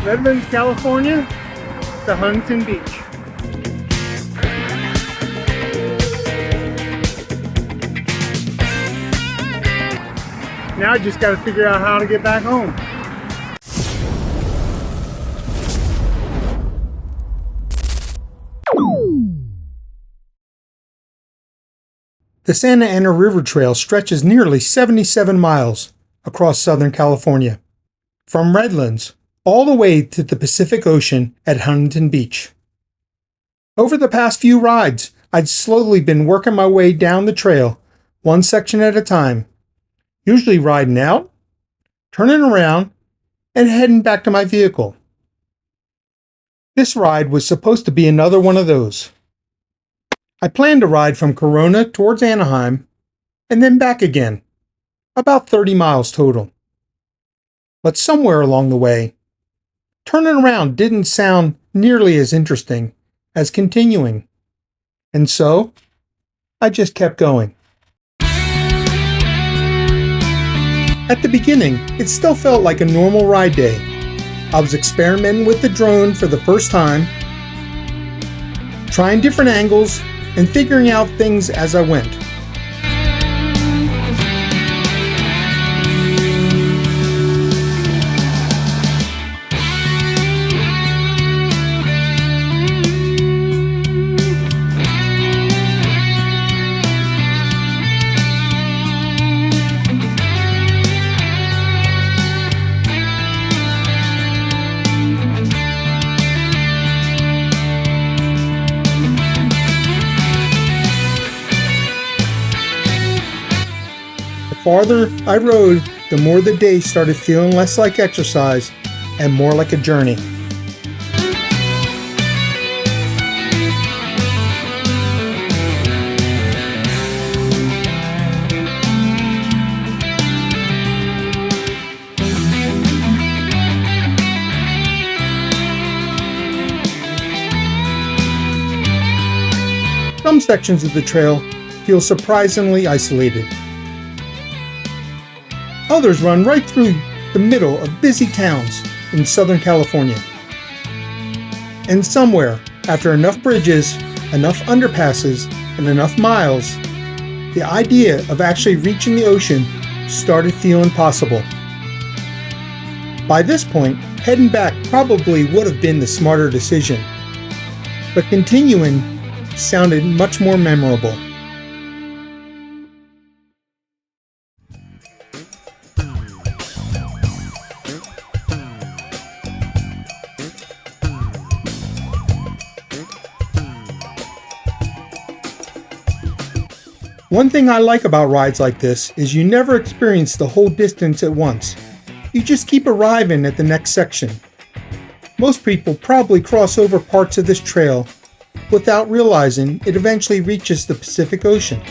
Redlands, California to Huntington Beach. Now I just got to figure out how to get back home. The Santa Ana River Trail stretches nearly 77 miles across Southern California, from Redlands all the way to the Pacific Ocean at Huntington Beach. Over the past few rides, I'd slowly been working my way down the trail, one section at a time, usually riding out, turning around, and heading back to my vehicle. This ride was supposed to be another one of those. I planned to ride from Corona towards Anaheim and then back again, about 30 miles total. But somewhere along the way, turning around didn't sound nearly as interesting as continuing, and so I just kept going. At the beginning, it still felt like a normal ride day. I was experimenting with the drone for the first time, trying different angles and figuring out things as I went. The farther I rode, the more the day started feeling less like exercise and more like a journey. Some sections of the trail feel surprisingly isolated. Others run right through the middle of busy towns in Southern California. And somewhere, after enough bridges, enough underpasses, and enough miles, the idea of actually reaching the ocean started feeling possible. By this point, heading back probably would have been the smarter decision, but continuing sounded much more memorable. One thing I like about rides like this is you never experience the whole distance at once. You just keep arriving at the next section. Most people probably cross over parts of this trail without realizing it eventually reaches the Pacific Ocean.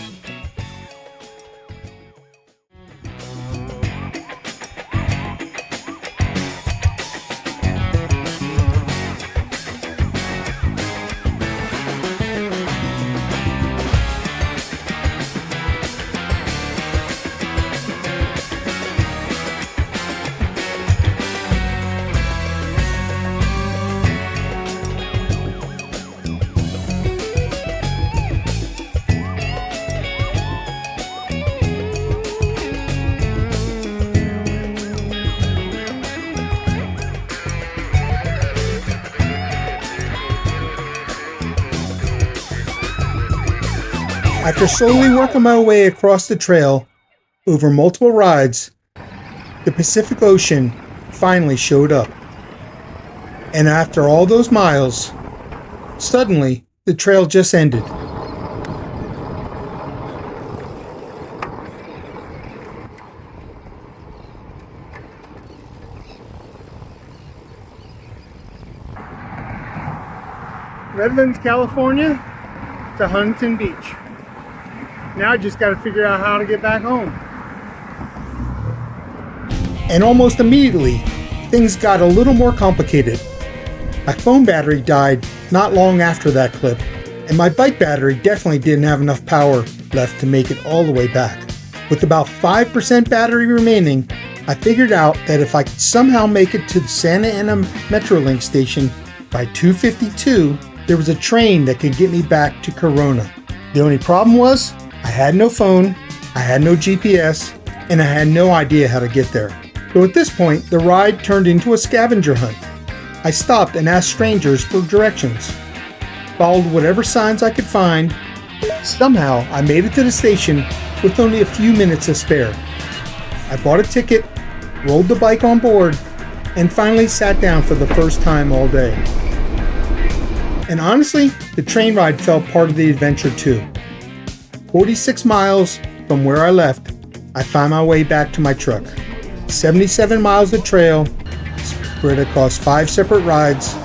After slowly working my way across the trail over multiple rides, the Pacific Ocean finally showed up. And after all those miles, suddenly the trail just ended. Redlands, California to Huntington Beach. Now I just got to figure out how to get back home. And almost immediately, things got a little more complicated. My phone battery died not long after that clip, and my bike battery definitely didn't have enough power left to make it all the way back. With about 5% battery remaining, I figured out that if I could somehow make it to the Santa Ana Metrolink station by 2:52, there was a train that could get me back to Corona. The only problem was I had no phone, I had no GPS, and I had no idea how to get there. So at this point, the ride turned into a scavenger hunt. I stopped and asked strangers for directions, followed whatever signs I could find. Somehow, I made it to the station with only a few minutes to spare. I bought a ticket, rolled the bike on board, and finally sat down for the first time all day. And honestly, the train ride felt part of the adventure too. 46 miles from where I left, I found my way back to my truck. 77 miles of trail, spread across 5 separate rides,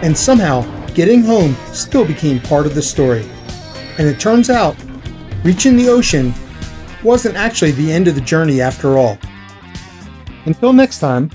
and somehow getting home still became part of the story. And it turns out, reaching the ocean wasn't actually the end of the journey after all. Until next time,